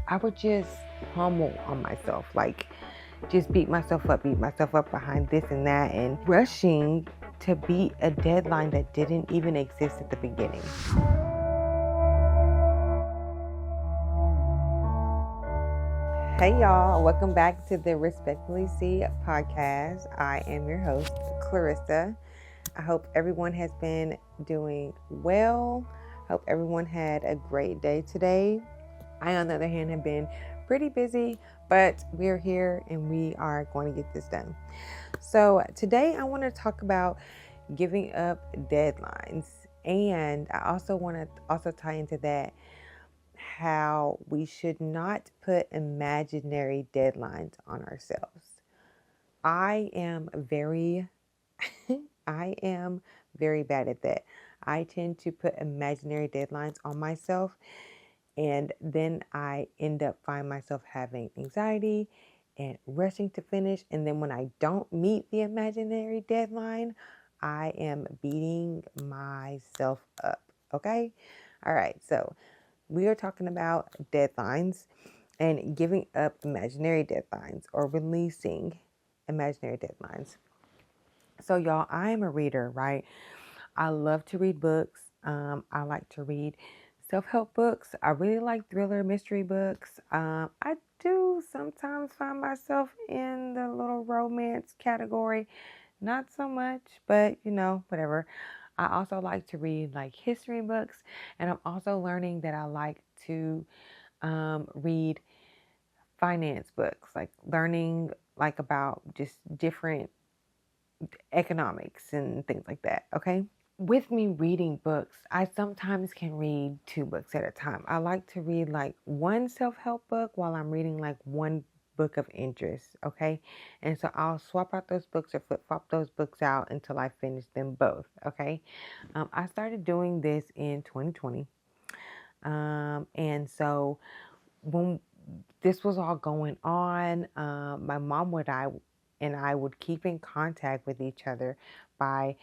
I would just pummel on myself, like just beat myself up behind this and that, and rushing to beat a deadline that didn't even exist at the beginning. Hey y'all, welcome back to the Respectfully See podcast. I am your host, Clarissa. I hope everyone has been doing well. Hope everyone had a great day today. I, on the other hand, have been pretty busy, but we're here and we are going to get this done. So today I want to talk about giving up deadlines. And I also want to also tie into that how we should not put imaginary deadlines on ourselves. I am very I am very bad at that. I tend to put imaginary deadlines on myself, and then I end up finding myself having anxiety and rushing to finish. And then when I don't meet the imaginary deadline, I am beating myself up. Okay? All right. So we are talking about deadlines and giving up imaginary deadlines or releasing imaginary deadlines. So, y'all, I am a reader, right? I love to read books. I like to read self-help books. I really like thriller mystery books. I do sometimes find myself in the little romance category. Not so much, but whatever. I also like to read like history books, and I'm also learning that I like to read finance books, like learning like about just different economics and things like that. Okay. With me reading books, I sometimes can read two books at a time. I like to read like one self-help book while I'm reading like one book of interest, okay? And so I'll swap out those books or flip-flop those books out until I finish them both, okay? I started doing this in 2020. And so when this was all going on, my mom and I would keep in contact with each other by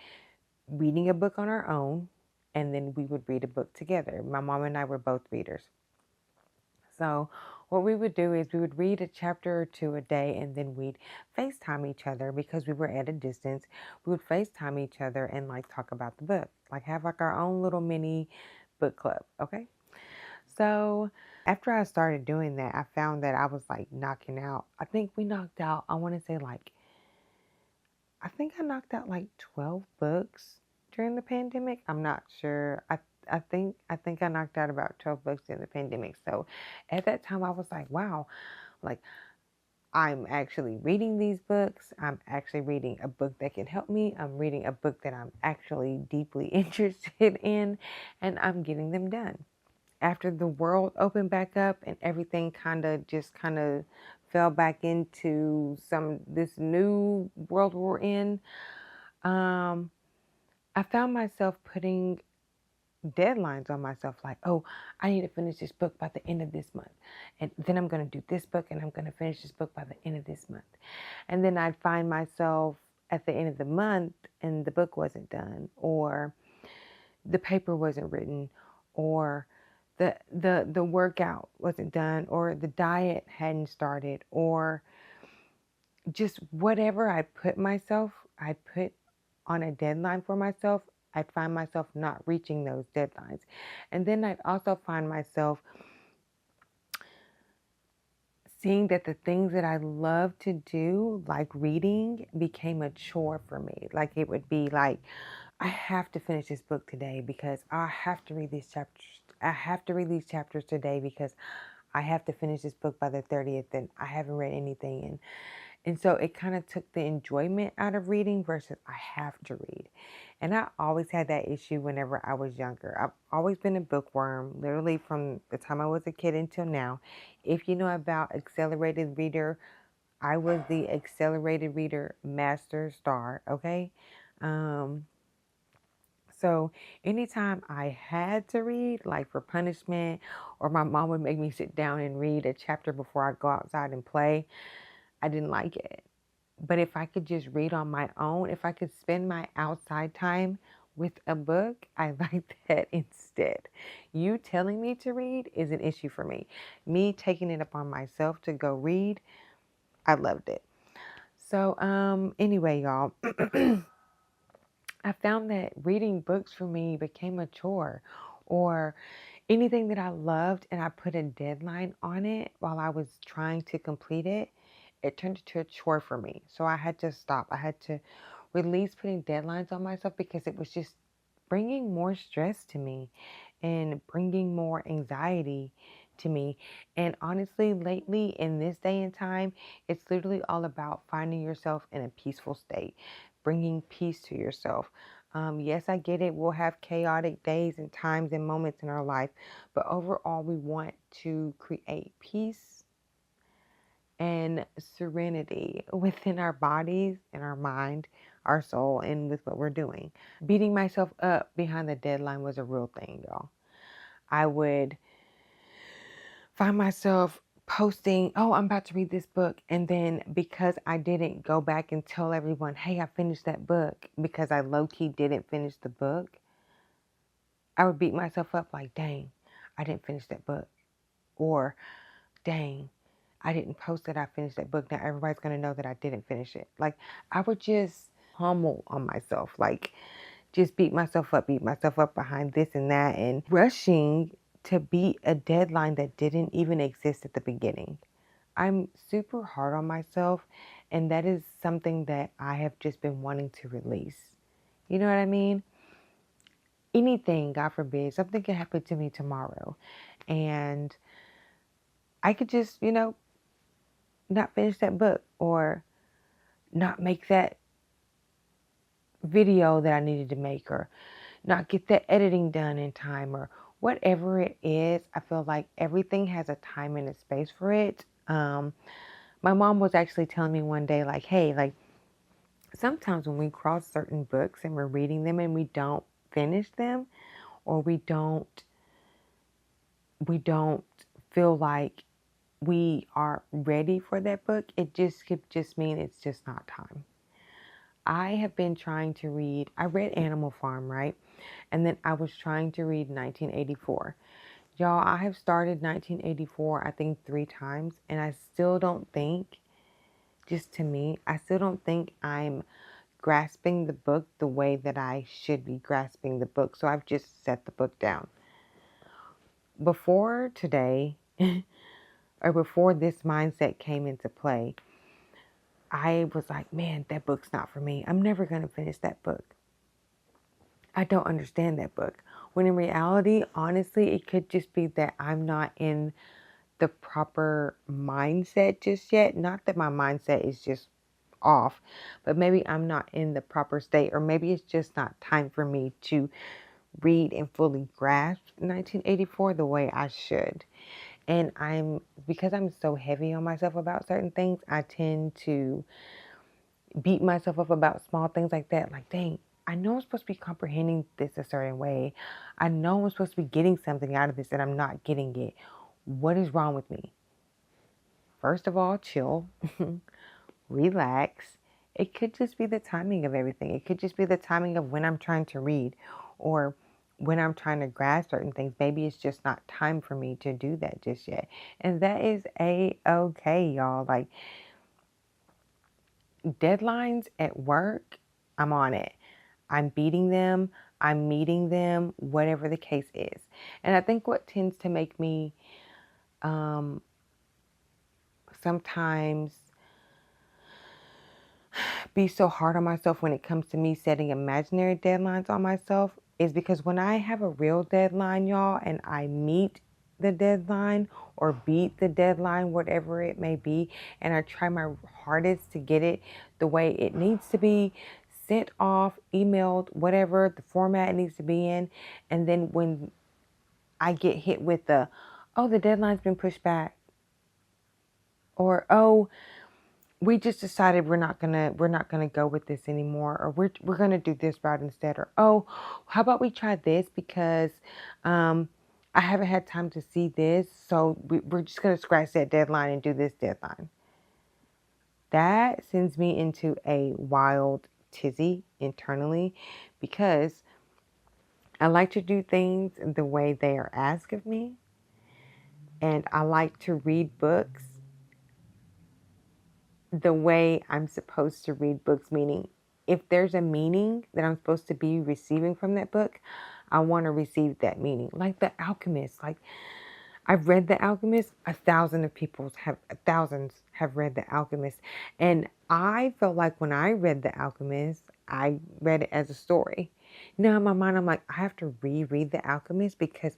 reading a book on our own, and then we would read a book together. My mom and I were both readers. So what we would do is we would read a chapter or two a day, and then we'd FaceTime each other because we were at a distance. We would FaceTime each other and like talk about the book, like have like our own little mini book club. Okay. So after I started doing that, I found that I was like knocking out. I think we knocked out, I want to say like, I think I knocked out like 12 books during the pandemic. I'm not sure. I think I knocked out about 12 books during the pandemic. So at that time I was like, wow, like I'm actually reading these books. I'm actually reading a book that can help me. I'm reading a book that I'm actually deeply interested in, and I'm getting them done. After the world opened back up and everything kind of fell back into this new world we're in, um, I found myself putting deadlines on myself, like, oh, I need to finish this book by the end of this month, and then I'm going to do this book, and I'm going to finish this book by the end of this month. And then I'd find myself at the end of the month and the book wasn't done, or the paper wasn't written, or the workout wasn't done, or the diet hadn't started, or just whatever I put on a deadline for myself, I'd find myself not reaching those deadlines. And then I'd also find myself seeing that the things that I love to do, like reading, became a chore for me. Like it would be like, I have to finish this book today because I have to read these chapters. I have to read these chapters today because I have to finish this book by the 30th and I haven't read anything. And so it kind of took the enjoyment out of reading versus I have to read. And I always had that issue whenever I was younger. I've always been a bookworm, literally from the time I was a kid until now. If you know about accelerated reader, I was the accelerated reader master star, okay? So anytime I had to read, like for punishment, or my mom would make me sit down and read a chapter before I go outside and play, I didn't like it. But if I could just read on my own, if I could spend my outside time With a book, I like that instead. You telling me to read is an issue for me. Me taking it upon myself to go read, I loved it. So, anyway, y'all, I found that reading books for me became a chore, or anything that I loved and I put a deadline on it while I was trying to complete it, it turned into a chore for me. So I had to stop. I had to release putting deadlines on myself because it was just bringing more stress to me and bringing more anxiety to me. And honestly, lately in this day and time, it's literally all about finding yourself in a peaceful state, bringing peace to yourself. Yes, I get it. We'll have chaotic days and times and moments in our life, but overall, we want to create peace and serenity within our bodies and our mind, our soul, and with what we're doing. Beating myself up behind the deadline was a real thing, y'all. I would find myself posting, oh, I'm about to read this book. And then because I didn't go back and tell everyone, hey, I finished that book, because I low key didn't finish the book, I would beat myself up like, dang, I didn't finish that book. Or, dang, I didn't post that I finished that book. Now everybody's going to know that I didn't finish it. Like, I would just hummel on myself. Like, just beat myself up behind this and that, and rushing to beat a deadline that didn't even exist at the beginning. I'm super hard on myself, and that is something that I have just been wanting to release. You know what I mean? Anything, God forbid, something could happen to me tomorrow, and I could just, not finish that book or not make that video that I needed to make, or not get the editing done in time, or whatever it is. I feel like everything has a time and a space for it. My mom was actually telling me one day, like, hey, like, sometimes when we cross certain books and we're reading them and we don't finish them, or we don't feel like we are ready for that book, it just could just mean it's just not time. I have been trying to read, I read Animal Farm, right? And then I was trying to read 1984. Y'all, I have started 1984, I think 3 times, and I still don't think, just to me, I still don't think I'm grasping the book the way that I should be grasping the book. So I've just set the book down. Before today, or before this mindset came into play, I was like, man, that book's not for me. I'm never going to finish that book. I don't understand that book. When in reality, honestly, it could just be that I'm not in the proper mindset just yet. Not that my mindset is just off, but maybe I'm not in the proper state, or maybe it's just not time for me to read and fully grasp 1984 the way I should. And because I'm so heavy on myself about certain things, I tend to beat myself up about small things like that. Like, dang, I know I'm supposed to be comprehending this a certain way. I know I'm supposed to be getting something out of this and I'm not getting it. What is wrong with me? First of all, chill, relax. It could just be the timing of everything. It could just be the timing of when I'm trying to read, or when I'm trying to grasp certain things. Maybe it's just not time for me to do that just yet. And that is a-okay, y'all. Like, deadlines at work, I'm on it. I'm beating them. I'm meeting them, whatever the case is. And I think what tends to make me sometimes be so hard on myself when it comes to me setting imaginary deadlines on myself is because when I have a real deadline, y'all, and I meet the deadline or beat the deadline, whatever it may be, and I try my hardest to get it the way it needs to be, sent off, emailed, whatever the format it needs to be in, and then when I get hit with the deadline's been pushed back, or, we just decided we're not gonna go with this anymore, or we're gonna do this route instead, or, oh, how about we try this because I haven't had time to see this, so we're just gonna scratch that deadline and do this deadline. That sends me into a wild tizzy internally, because I like to do things the way they are asked of me. And I like to read books the way I'm supposed to read books, meaning if there's a meaning that I'm supposed to be receiving from that book, I want to receive that meaning. Like The Alchemist. Like, I've read The Alchemist. Thousands have read The Alchemist. And I felt like when I read The Alchemist, I read it as a story. Now in my mind, I'm like, I have to reread The Alchemist because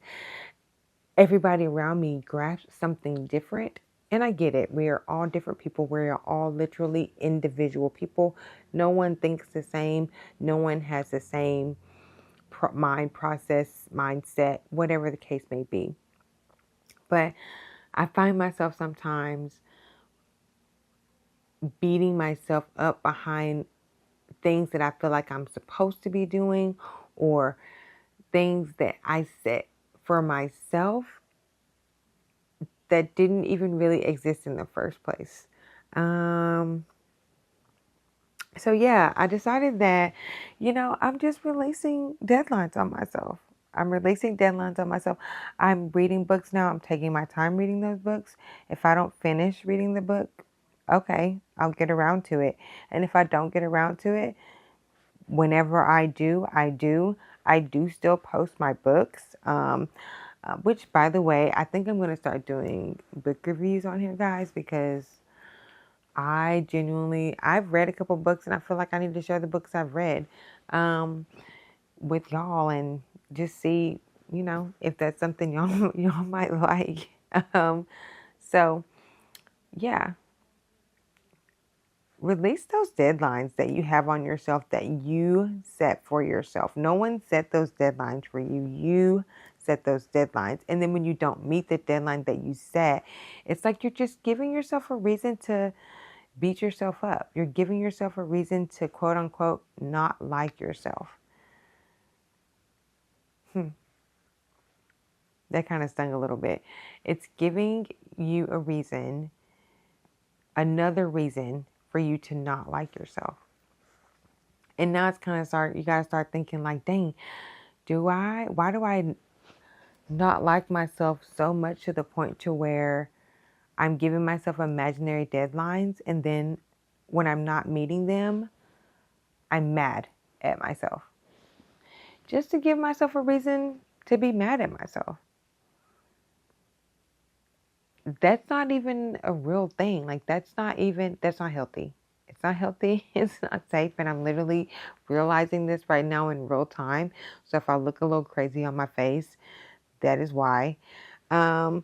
everybody around me grasps something different. And I get it. We are all different people. We are all literally individual people. No one thinks the same. No one has the same mind process, mindset, whatever the case may be. But I find myself sometimes beating myself up behind things that I feel like I'm supposed to be doing, or things that I set for myself that didn't even really exist in the first place. So yeah, I decided that, I'm just releasing deadlines on myself. I'm releasing deadlines on myself. I'm reading books now. I'm taking my time reading those books. If I don't finish reading the book, okay, I'll get around to it. And if I don't get around to it, whenever I do. I do still post my books, which, by the way, I think I'm going to start doing book reviews on here, guys, because I've read a couple books and I feel like I need to share the books I've read with y'all and just see, if that's something y'all might like. So, yeah. Release those deadlines that you have on yourself that you set for yourself. No one set those deadlines for you. You set those deadlines. And then when you don't meet the deadline that you set, it's like you're just giving yourself a reason to beat yourself up. You're giving yourself a reason to, quote unquote, not like yourself. That kind of stung a little bit. It's giving you a reason, another reason for you to not like yourself. And now it's kind of you got to start thinking like, dang, why do I not like myself so much to the point to where I'm giving myself imaginary deadlines, and then when I'm not meeting them, I'm mad at myself. Just to give myself a reason to be mad at myself. That's not even a real thing. Like, that's not healthy. It's not healthy. It's not safe. And I'm literally realizing this right now in real time. So if I look a little crazy on my face, that is why. We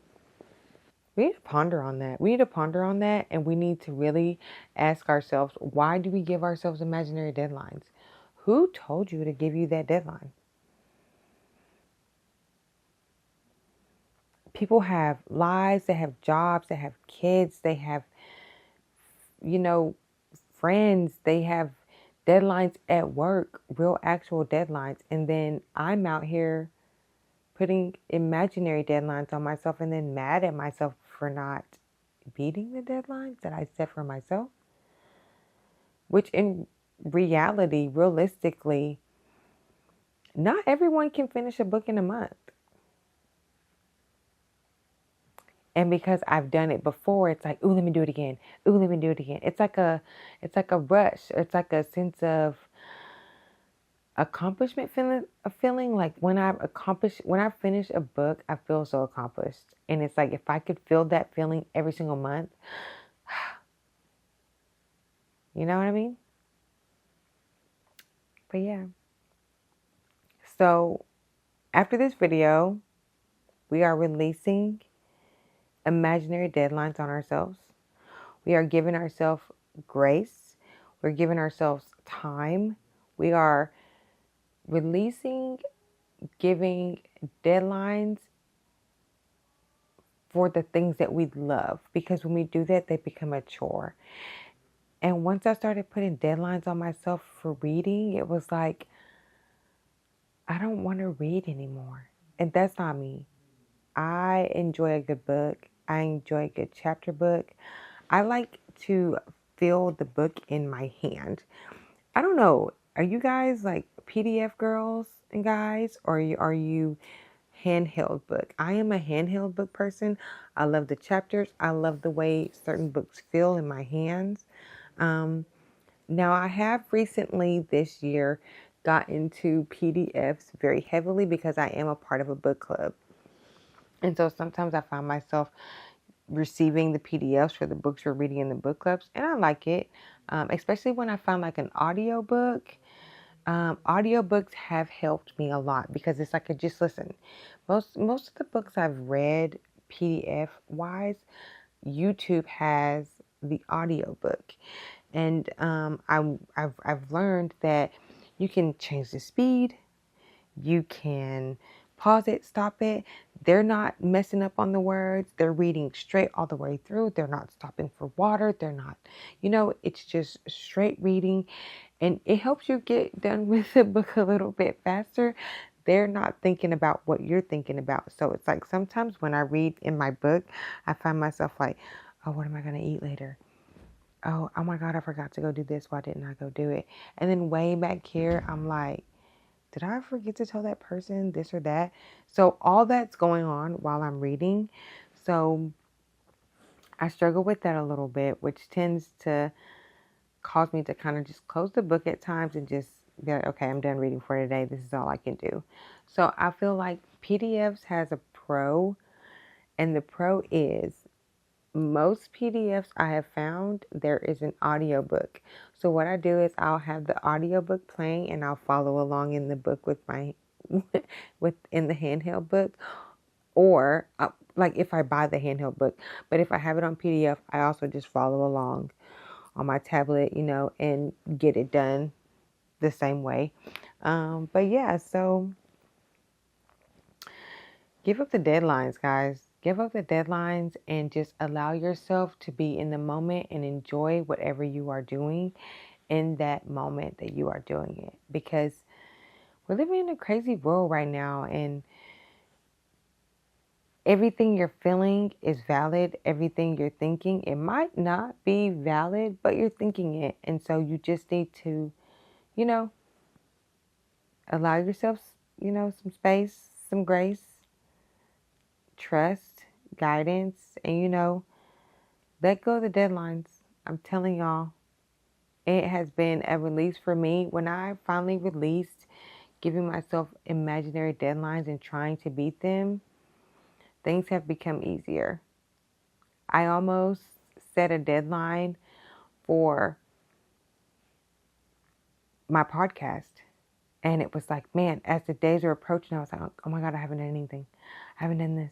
need to ponder on that. And we need to really ask ourselves, why do we give ourselves imaginary deadlines? Who told you to give you that deadline? People have lives, they have jobs, they have kids, they have, friends, they have deadlines at work, real actual deadlines. And then I'm out here putting imaginary deadlines on myself and then mad at myself for not beating the deadlines that I set for myself. Which in reality, realistically, not everyone can finish a book in a month. And because I've done it before, it's like, ooh, let me do it again. Ooh, let me do it again. It's like a rush. It's like a sense of accomplishment feeling like when I finish a book, I feel so accomplished. And it's like, if I could feel that feeling every single month, you know what I mean? But yeah. So after this video, we are releasing imaginary deadlines on ourselves. We are giving ourselves grace. We're giving ourselves time. We are giving deadlines for the things that we love. Because when we do that, they become a chore. And once I started putting deadlines on myself for reading, it was like, I don't want to read anymore. And that's not me. I enjoy a good book. I enjoy a good chapter book. I like to feel the book in my hand. I don't know. Are you guys like PDF girls and guys, or are you handheld book? I am a handheld book person. I love the chapters. I love the way certain books feel in my hands. Um, Now, I have recently this year got into PDFs very heavily because I am a part of a book club. And so sometimes I find myself receiving the PDFs for the books we're reading in the book clubs, and I like it, especially when I find like an audio book. Audiobooks have helped me a lot because it's like I just listen. Most of the books I've read PDF wise, YouTube has the audiobook. And I've learned that you can change the speed, you can pause it, stop it. They're not messing up on the words. They're reading straight all the way through. They're not stopping for water. They're not, it's just straight reading. And it helps you get done with the book a little bit faster. They're not thinking about what you're thinking about. So it's like sometimes when I read in my book, I find myself like, oh, what am I going to eat later? Oh my God, I forgot to go do this. Why didn't I go do it? And then way back here, I'm like, did I forget to tell that person this or that? So all that's going on while I'm reading. So I struggle with that a little bit, which tends to cause me to kind of just close the book at times and just be like, okay, I'm done reading for today. This is all I can do. So I feel like PDFs has a pro, and the pro is most PDFs I have found, there is an audiobook. So what I do is I'll have the audiobook playing and I'll follow along in the book with my in the handheld book, or like if I buy the handheld book. But if I have it on PDF, I also just follow along on my tablet, and get it done the same way. But yeah, so give up the deadlines, guys. Give up the deadlines and just allow yourself to be in the moment and enjoy whatever you are doing in that moment that you are doing it. Because we're living in a crazy world right now, and everything you're feeling is valid. Everything you're thinking, it might not be valid, but you're thinking it. And so you just need to, you know, allow yourself, some space, some grace, trust, guidance, and, let go of the deadlines. I'm telling y'all, it has been a release for me. When I finally released giving myself imaginary deadlines and trying to beat them, things have become easier. I almost set a deadline for my podcast. And it was like, man, as the days are approaching, I was like, oh my God, I haven't done anything. I haven't done this.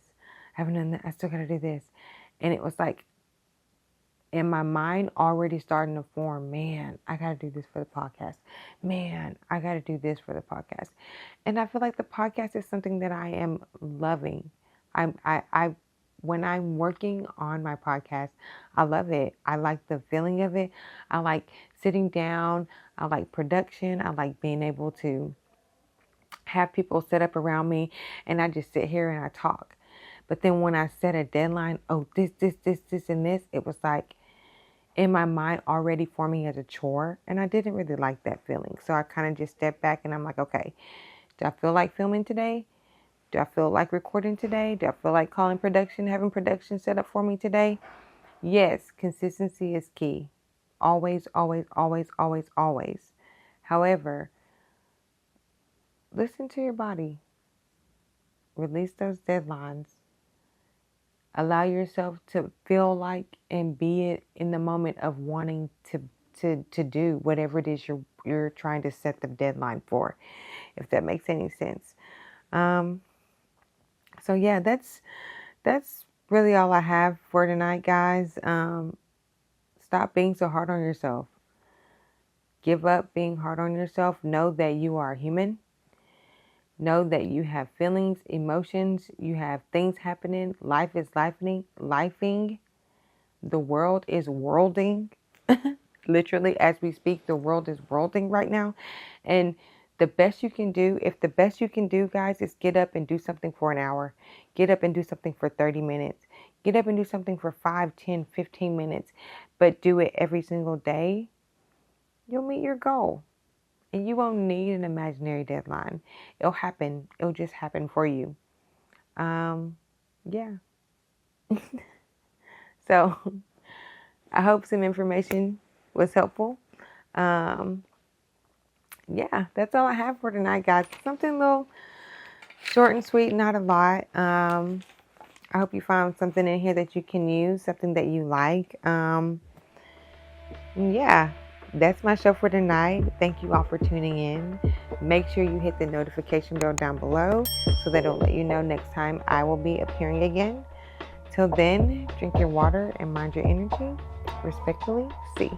I haven't done that. I still got to do this. And it was like, in my mind already starting to form, man, I got to do this for the podcast. Man, I got to do this for the podcast. And I feel like the podcast is something that I am loving. When I'm working on my podcast, I love it. I like the feeling of it. I like sitting down. I like production. I like being able to have people set up around me and I just sit here and I talk. But then when I set a deadline, oh, this, and this, it was like in my mind already forming as a chore. And I didn't really like that feeling. So I kind of just stepped back and I'm like, okay, do I feel like filming today? Do I feel like recording today? Do I feel like calling production, having production set up for me today? Yes, consistency is key. Always, always, always, always, always. However, listen to your body. Release those deadlines. Allow yourself to feel like and be in the moment of wanting to do whatever it is you're trying to set the deadline for, if that makes any sense. So yeah, that's really all I have for tonight, guys. Stop being so hard on yourself. Give up being hard on yourself. Know that you are human. Know that you have feelings, emotions, you have things happening. Life is lifing. The world is worlding. Literally, as we speak, the world is worlding right now. And the best you can do, if the best you can do, guys, is get up and do something for an hour. Get up and do something for 30 minutes. Get up and do something for 5, 10, 15 minutes. But do it every single day. You'll meet your goal. And you won't need an imaginary deadline. It'll happen. It'll just happen for you. Yeah. So I hope some information was helpful. Yeah, that's all I have for tonight, guys. Something a little short and sweet, not a lot. I hope you found something in here that you can use, something that you like. Yeah, that's my show for tonight. Thank you all for tuning in. Make sure you hit the notification bell down below so that it'll let you know next time I will be appearing again. Till then, drink your water and mind your energy. Respectfully, C.